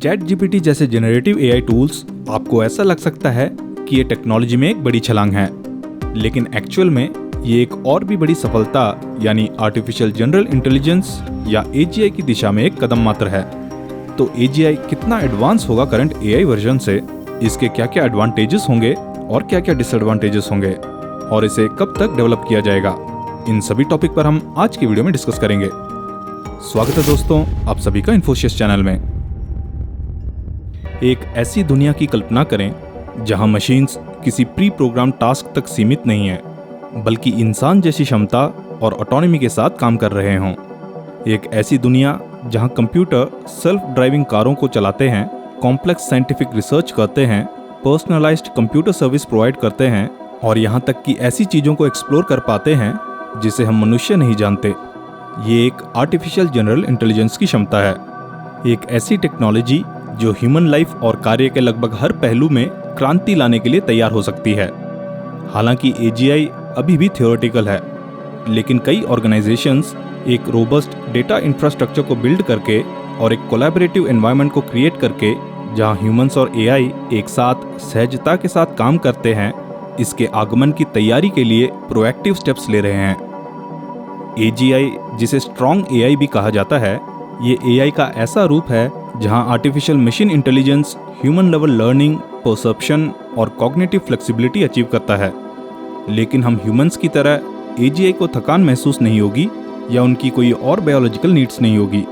Chat GPT जैसे generative AI tools आपको ऐसा लग सकता है कि ये टेक्नोलॉजी में एक बड़ी छलांग है, लेकिन एक्चुअल में ये एक और भी बड़ी सफलता यानी आर्टिफिशियल जनरल इंटेलिजेंस या एजीआई की दिशा में एक कदम मात्र है। तो एजीआई कितना एडवांस होगा करंट एआई वर्जन से, इसके क्या क्या एडवांटेजेस होंगे और क्या क्या डिसएडवांटेजेस होंगे, और इसे कब तक डेवलप किया जाएगा, इन सभी टॉपिक पर हम आज की वीडियो में डिस्कस करेंगे। स्वागत है दोस्तों आप सभी का इन्फोसिस चैनल में। एक ऐसी दुनिया की कल्पना करें जहां मशीन्स किसी प्री प्रोग्राम टास्क तक सीमित नहीं है, बल्कि इंसान जैसी क्षमता और ऑटोनॉमी के साथ काम कर रहे हों। एक ऐसी दुनिया जहां कंप्यूटर सेल्फ ड्राइविंग कारों को चलाते हैं, कॉम्प्लेक्स साइंटिफिक रिसर्च करते हैं, पर्सनलाइज्ड कंप्यूटर सर्विस प्रोवाइड करते हैं और यहां तक कि ऐसी चीज़ों को एक्सप्लोर कर पाते हैं जिसे हम मनुष्य नहीं जानते। ये एक आर्टिफिशियल जनरल इंटेलिजेंस की क्षमता है, एक ऐसी टेक्नोलॉजी जो ह्यूमन लाइफ और कार्य के लगभग हर पहलू में क्रांति लाने के लिए तैयार हो सकती है। हालांकि एजीआई अभी भी थ्योरेटिकल है, लेकिन कई ऑर्गेनाइजेशंस एक रोबस्ट डेटा इंफ्रास्ट्रक्चर को बिल्ड करके और एक कोलैबोरेटिव एनवायरनमेंट को क्रिएट करके जहां ह्यूमंस और एआई एक साथ सहजता के साथ काम करते हैं, इसके आगमन की तैयारी के लिए प्रोएक्टिव स्टेप्स ले रहे हैं। एजीआई, जिसे स्ट्रॉन्ग एआई भी कहा जाता है, ये एआई का ऐसा रूप है जहां artificial machine intelligence human level learning, perception और कॉग्निटिव फ्लेक्सिबिलिटी अचीव करता है। लेकिन हम ह्यूमंस की तरह एजीआई को थकान महसूस नहीं होगी या उनकी कोई और बायोलॉजिकल नीड्स नहीं होगी,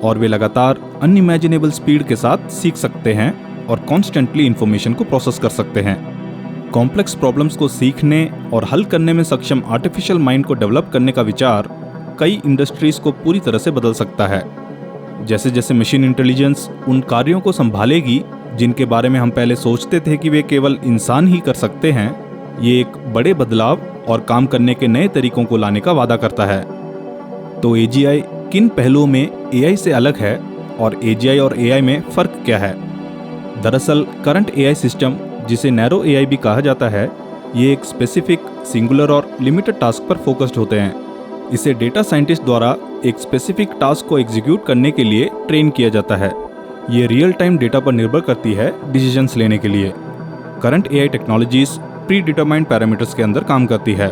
और वे लगातार अनइमेजिनेबल स्पीड के साथ सीख सकते हैं और कॉन्स्टेंटली इंफॉर्मेशन को प्रोसेस कर सकते हैं। कॉम्प्लेक्स प्रॉब्लम्स को सीखने और हल करने में सक्षम आर्टिफिशियल माइंड को डेवलप करने का विचार कई इंडस्ट्रीज को पूरी तरह से बदल सकता है। जैसे जैसे मशीन इंटेलिजेंस उन कार्यों को संभालेगी जिनके बारे में हम पहले सोचते थे कि वे केवल इंसान ही कर सकते हैं, ये एक बड़े बदलाव और काम करने के नए तरीकों को लाने का वादा करता है। तो एजीआई किन पहलुओं में एआई से अलग है और एजीआई और एआई में फ़र्क क्या है? दरअसल करंट एआई सिस्टम, जिसे नैरो एआई भी कहा जाता है, ये एक स्पेसिफिक, सिंगुलर और लिमिटेड टास्क पर फोकस्ड होते हैं। इसे डेटा साइंटिस्ट द्वारा एक स्पेसिफिक टास्क को एग्जीक्यूट करने के लिए ट्रेन किया जाता है। ये रियल टाइम डेटा पर निर्भर करती है डिसीजंस लेने के लिए। Current AI technologies pre determined parameters के अंदर काम करती है।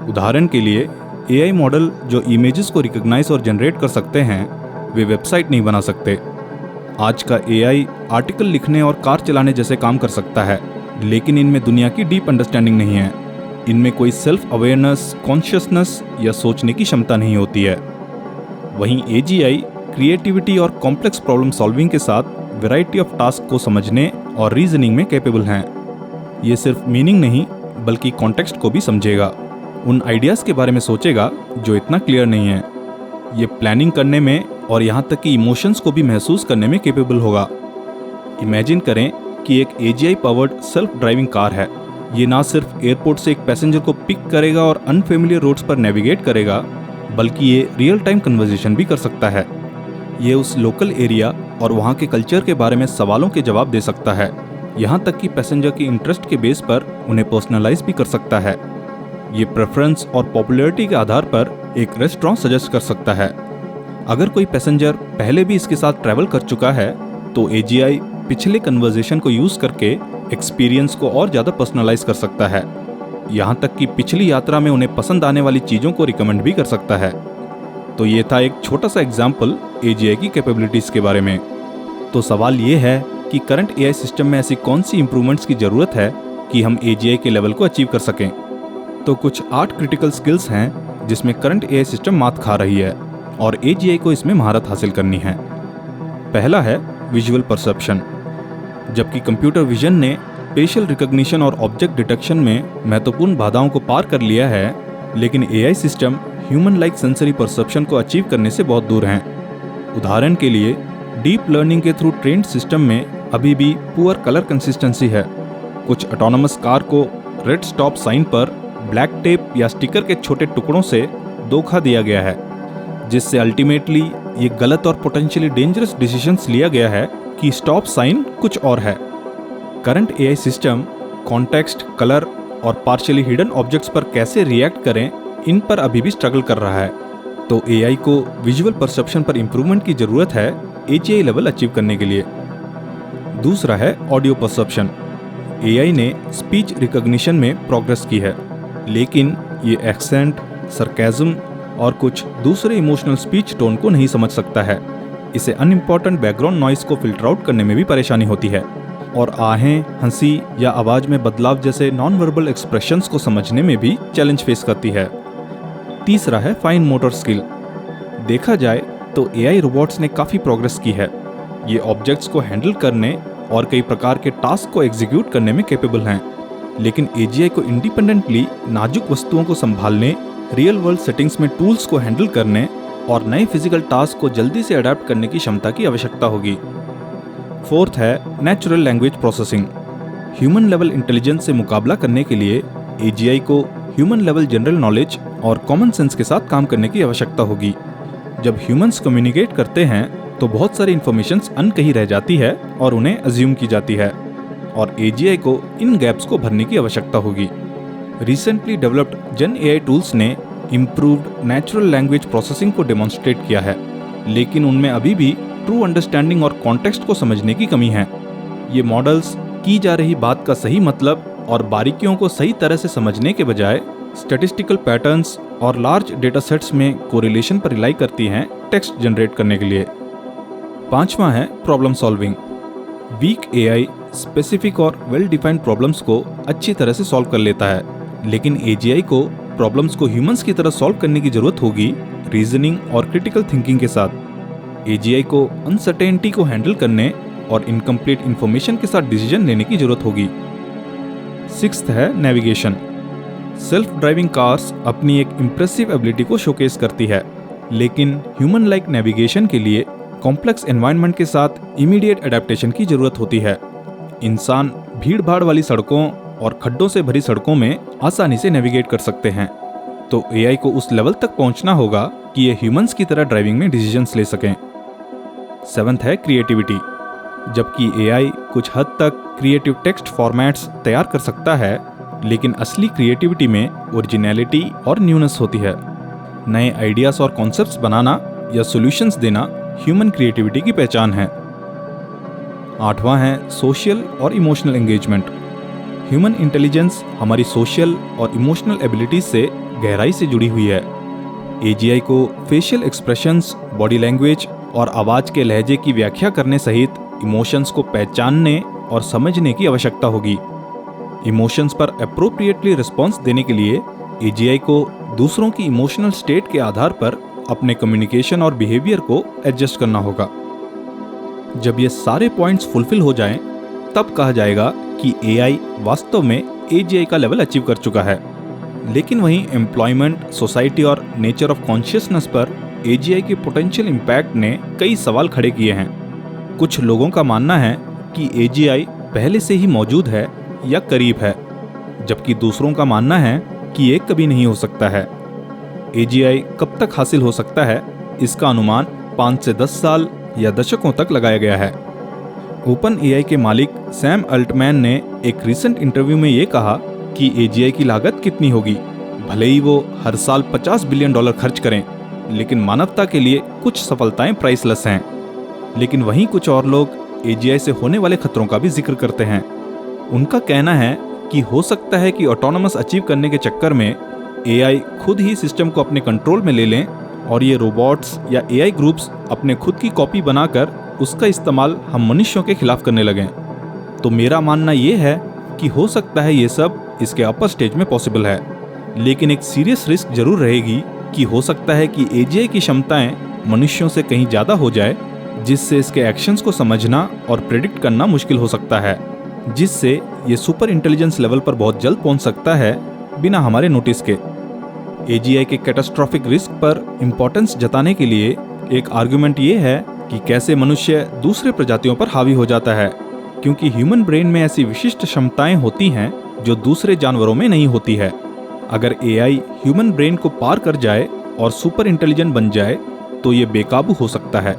उदाहरण के लिए एआई मॉडल जो इमेजेस को रिकॉग्नाइज और जनरेट कर सकते हैं, वे वेबसाइट नहीं बना सकते। आज का एआई आर्टिकल लिखने और कार चलाने जैसे काम कर सकता है, लेकिन इनमें दुनिया की डीप अंडरस्टैंडिंग नहीं है। इनमें कोई सेल्फ अवेयरनेस, कॉन्शियसनेस या सोचने की क्षमता नहीं होती है। वहीं एजीआई क्रिएटिविटी और कॉम्प्लेक्स प्रॉब्लम सॉल्विंग के साथ वैरायटी ऑफ टास्क को समझने और रीजनिंग में कैपेबल हैं। ये सिर्फ मीनिंग नहीं बल्कि कॉन्टेक्स्ट को भी समझेगा, उन आइडियाज़ के बारे में सोचेगा जो इतना क्लियर नहीं है। ये प्लानिंग करने में और यहाँ तक कि इमोशंस को भी महसूस करने में कैपेबल होगा। इमेजिन करें कि एक AGI powered self driving car है। ये ना सिर्फ एयरपोर्ट से एक पैसेंजर को पिक करेगा और अनफेमिलियर रोड्स पर नेविगेट करेगा, बल्कि ये रियल टाइम कन्वर्सेशन भी कर सकता है। ये उस लोकल एरिया और वहाँ के कल्चर के बारे में सवालों के जवाब दे सकता है, यहाँ तक कि पैसेंजर की इंटरेस्ट के बेस पर उन्हें पर्सनलाइज भी कर सकता है। ये प्रेफरेंस और पॉपुलैरिटी के आधार पर एक रेस्टोरेंट सजेस्ट कर सकता है। अगर कोई पैसेंजर पहले भी इसके साथ ट्रैवल कर चुका है, तो एजीआई पिछले कन्वर्सेशन को यूज़ करके एक्सपीरियंस को और ज़्यादा पर्सनलाइज कर सकता है, यहाँ तक कि पिछली यात्रा में उन्हें पसंद आने वाली चीज़ों को रिकमेंड भी कर सकता है। तो ये था एक छोटा सा एग्जाम्पल एजीआई की कैपेबिलिटीज़ के बारे में। तो सवाल ये है कि करंट एआई सिस्टम में ऐसी कौन सी इंप्रूवमेंट्स की ज़रूरत है कि हम एजीआई के लेवल को अचीव कर सकें। तो कुछ 8 क्रिटिकल स्किल्स हैं जिसमें करंट एआई सिस्टम मात खा रही है और एजीआई को इसमें महारत हासिल करनी है। पहला है विजुअल परसेप्शन। जबकि कंप्यूटर विजन ने फेशियल रिकॉग्निशन और ऑब्जेक्ट डिटेक्शन में महत्वपूर्ण बाधाओं को पार कर लिया है, लेकिन AI system human like sensory perception को अचीव करने से बहुत दूर हैं। उदाहरण के लिए डीप लर्निंग के थ्रू ट्रेंड सिस्टम में अभी भी पुअर कलर कंसिस्टेंसी है। कुछ ऑटोनमस कार को रेड स्टॉप साइन पर ब्लैक टेप या स्टिकर के छोटे टुकड़ों से धोखा दिया गया है, जिससे अल्टीमेटली ये गलत और पोटेंशियली डेंजरस डिसीजंस लिया गया है कि स्टॉप साइन कुछ और है। Current AI system context, colour और पार्शियली हिडन ऑब्जेक्ट्स पर कैसे रिएक्ट करें, इन पर अभी भी स्ट्रगल कर रहा है। तो एआई को विजुअल परसेप्शन पर इंप्रूवमेंट की ज़रूरत है एजीआई लेवल अचीव करने के लिए। दूसरा है ऑडियो परसेप्शन। एआई ने स्पीच रिकॉग्निशन में प्रोग्रेस की है, लेकिन ये एक्सेंट, सरकाज़म और कुछ दूसरे इमोशनल स्पीच टोन को नहीं समझ सकता है। इसे अनइम्पॉर्टेंट बैकग्राउंड नॉइस को फिल्टर आउट करने में भी परेशानी होती है, और आहें, हंसी या आवाज़ में बदलाव जैसे नॉन वर्बल एक्सप्रेशंस को समझने में भी चैलेंज फेस करती है। तीसरा है फाइन मोटर स्किल। देखा जाए तो एआई रोबोट्स ने काफ़ी प्रोग्रेस की है। ये ऑब्जेक्ट्स को हैंडल करने और कई प्रकार के टास्क को एग्जीक्यूट करने में कैपेबल हैं, लेकिन एजीआई को इंडिपेंडेंटली नाजुक वस्तुओं को संभालने, रियल वर्ल्ड सेटिंग्स में टूल्स को हैंडल करने और नए फिजिकल टास्क को जल्दी से अडेप्ट करने की क्षमता की आवश्यकता होगी। फोर्थ है natural language processing. Human level intelligence से मुकाबला करने के लिए एजीआई को ह्यूमन लेवल जनरल नॉलेज और कॉमन सेंस के साथ काम करने की आवश्यकता होगी। जब ह्यूमंस कम्युनिकेट करते हैं तो बहुत सारी इन्फॉर्मेशंस अनकही रह जाती है और उन्हें अज्यूम की जाती है, और एजीआई को इन गैप्स को भरने की आवश्यकता होगी। रिसेंटली डेवलप्ड जेन एआई टूल्स ने इम्प्रूव्ड नेचुरल लैंग्वेज प्रोसेसिंग को डेमोन्स्ट्रेट किया है, लेकिन उनमें अभी भी ट्रू अंडरस्टैंडिंग और कॉन्टेक्स्ट को समझने की कमी है। ये मॉडल्स की जा रही बात का सही मतलब और बारीकियों को सही तरह से समझने के बजाय स्टैटिस्टिकल पैटर्न्स और लार्ज डेटा सेट्स में कोरिलेशन पर रिलाई करती हैं टेक्स्ट जनरेट करने के लिए। पांचवा है problem solving. Weak AI specific और वेल डिफाइंड प्रॉब्लम्स को अच्छी तरह से सॉल्व कर लेता है, लेकिन एजीआई को प्रॉब्लम्स को ह्यूमंस की तरह सॉल्व करने की जरूरत होगी, रीजनिंग और क्रिटिकल थिंकिंग के साथ। एजीआई को अनसर्टेनिटी को हैंडल करने और इनकम्प्लीट इंफॉर्मेशन के साथ डिसीजन लेने की जरूरत होगी। सिक्स्थ है नेविगेशन। सेल्फ ड्राइविंग कार्स अपनी एक इम्प्रेसिव एबिलिटी को शोकेस करती है, लेकिन ह्यूमन लाइक नेविगेशन के लिए कॉम्प्लेक्स एनवायरनमेंट के साथ इमीडिएट एडेप्टेशन की जरूरत होती है। इंसान भीड़ भाड़ वाली सड़कों और खड्डों से भरी सड़कों में आसानी से नेविगेट कर सकते हैं, तो एआई को उस लेवल तक पहुंचना होगा कि ये ह्यूमंस की तरह ड्राइविंग में डिसीजंस ले सकें। सेवंथ है क्रिएटिविटी। जबकि एआई कुछ हद तक क्रिएटिव टेक्स्ट फॉर्मेट्स तैयार कर सकता है, लेकिन असली क्रिएटिविटी में ओरिजिनलिटी और न्यूनेस होती है। नए आइडियाज और कॉन्सेप्ट्स बनाना या सॉल्यूशंस देना ह्यूमन क्रिएटिविटी की पहचान है। आठवां है सोशल और इमोशनल एंगेजमेंट। ह्यूमन इंटेलिजेंस हमारी सोशल और इमोशनल एबिलिटीज से गहराई से जुड़ी हुई है। एजीआई को फेशियल एक्सप्रेशंस, बॉडी लैंग्वेज और आवाज़ के लहजे की व्याख्या करने सहित इमोशंस को पहचानने और समझने की आवश्यकता होगी। इमोशंस पर अप्रोप्रिएटली रिस्पॉन्स देने के लिए एजीआई को दूसरों की इमोशनल स्टेट के आधार पर अपने कम्युनिकेशन और बिहेवियर को एडजस्ट करना होगा। जब ये सारे पॉइंट्स फुलफिल हो जाएं, तब कहा जाएगा कि एआई वास्तव में एजीआई का लेवल अचीव कर चुका है। लेकिन वहीं एम्प्लॉयमेंट, सोसाइटी और नेचर ऑफ कॉन्शियसनेस पर एजीआई के पोटेंशियल इम्पैक्ट ने कई सवाल खड़े किए हैं। कुछ लोगों का मानना है कि एजीआई पहले से ही मौजूद है या करीब है, जबकि दूसरों का मानना है कि ये कभी नहीं हो सकता है। एजीआई कब तक हासिल हो सकता है, इसका अनुमान 5 से 10 साल या दशकों तक लगाया गया है। ओपन एआई के मालिक सैम अल्टमैन ने एक रिसेंट इंटरव्यू में ये कहा कि एजीआई की लागत कितनी होगी। भले ही वो हर साल $50 बिलियन खर्च करें, लेकिन मानवता के लिए कुछ सफलताएं प्राइसलेस हैं। लेकिन वहीं कुछ और लोग एजीआई से होने वाले खतरों का भी जिक्र करते हैं। उनका कहना है कि हो सकता है कि ऑटोनोमस अचीव करने के चक्कर में एआई खुद ही सिस्टम को अपने कंट्रोल में ले लें और ये रोबोट्स या एआई ग्रुप्स अपने खुद की कॉपी बनाकर उसका इस्तेमाल हम मनुष्यों के खिलाफ करने लगें। तो मेरा मानना ये है कि हो सकता है ये सब इसके अपर स्टेज में पॉसिबल है, लेकिन एक सीरियस रिस्क जरूर रहेगी कि हो सकता है कि एजीआई की क्षमताएं मनुष्यों से कहीं ज़्यादा हो जाए, जिससे इसके एक्शंस को समझना और प्रेडिक्ट करना मुश्किल हो सकता है, जिससे ये सुपर इंटेलिजेंस लेवल पर बहुत जल्द पहुंच सकता है बिना हमारे नोटिस के। एजीआई के कैटास्ट्रॉफिक रिस्क पर इम्पोर्टेंस जताने के लिए एक आर्गुमेंट ये है कि कैसे मनुष्य दूसरे प्रजातियों पर हावी हो जाता है, क्योंकि ह्यूमन ब्रेन में ऐसी विशिष्ट क्षमताएं होती हैं जो दूसरे जानवरों में नहीं होती है। अगर एआई ह्यूमन ब्रेन को पार कर जाए और सुपर इंटेलिजेंट बन जाए तो ये बेकाबू हो सकता है।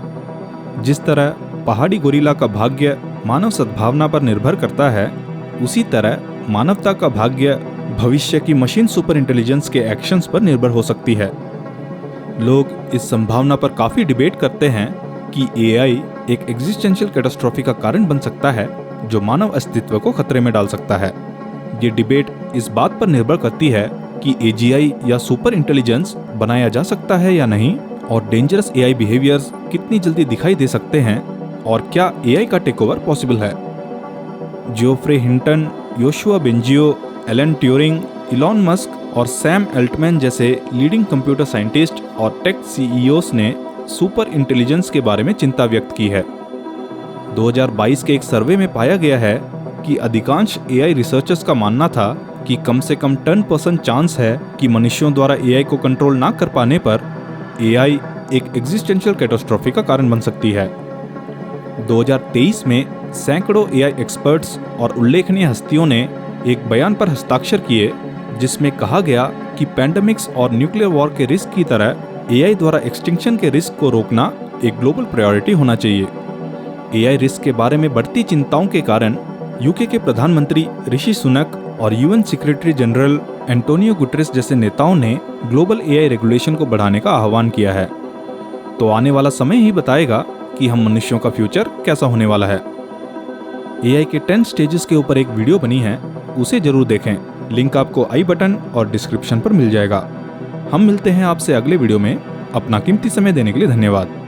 जिस तरह पहाड़ी गोरिल्ला का भाग्य मानव सद्भावना पर निर्भर करता है, उसी तरह मानवता का भाग्य भविष्य की मशीन सुपर इंटेलिजेंस के एक्शंस पर निर्भर हो सकती है। लोग इस संभावना पर काफ़ी डिबेट करते हैं, कि एआई एक एग्जिस्टेंशियल कैटास्ट्रॉफी का कारण बन सकता है जो मानव अस्तित्व को खतरे में डाल सकता है। ये डिबेट इस बात पर निर्भर करती है कि एजीआई या सुपर इंटेलिजेंस बनाया जा सकता है या नहीं, और डेंजरस एआई बिहेवियर्स कितनी जल्दी दिखाई दे सकते हैं, और क्या एआई का टेकओवर पॉसिबल है। Geoffrey Hinton, Yoshua Bengio, Alan Turing, Elon Musk और सैम अल्टमैन जैसे लीडिंग कंप्यूटर साइंटिस्ट और टेक सीईओस ने सुपर इंटेलिजेंस के बारे में चिंता व्यक्त की है। 2022 के एक सर्वे में पाया गया है कि अधिकांश एआई रिसर्चर्स का मानना था कि कम से कम 10% चांस है कि मनुष्यों द्वारा एआई को कंट्रोल ना कर पाने पर एआई एक एग्जिस्टेंशियल कैटास्ट्रॉफी का कारण बन सकती है। 2023 में सैकड़ों एआई एक्सपर्ट्स और उल्लेखनीय हस्तियों ने एक बयान पर हस्ताक्षर किए जिसमें कहा गया कि पैंडेमिक्स और न्यूक्लियर वॉर के रिस्क की तरह एआई द्वारा एक्सटिंक्शन के रिस्क को रोकना एक ग्लोबल प्रायोरिटी होना चाहिए। एआई रिस्क के बारे में बढ़ती चिंताओं के कारण यूके के प्रधानमंत्री ऋषि सुनक और UN secretary general Antonio Guterres जैसे नेताओं ने ग्लोबल एआई रेगुलेशन को बढ़ाने का आह्वान किया है। तो आने वाला समय ही बताएगा कि हम मनुष्यों का फ्यूचर कैसा होने वाला है। एआई के 10 स्टेजेस के ऊपर एक वीडियो बनी है, उसे जरूर देखें। लिंक आपको आई बटन और डिस्क्रिप्शन पर मिल जाएगा। हम मिलते हैं आपसे अगले वीडियो में। अपना कीमती समय देने के लिए धन्यवाद।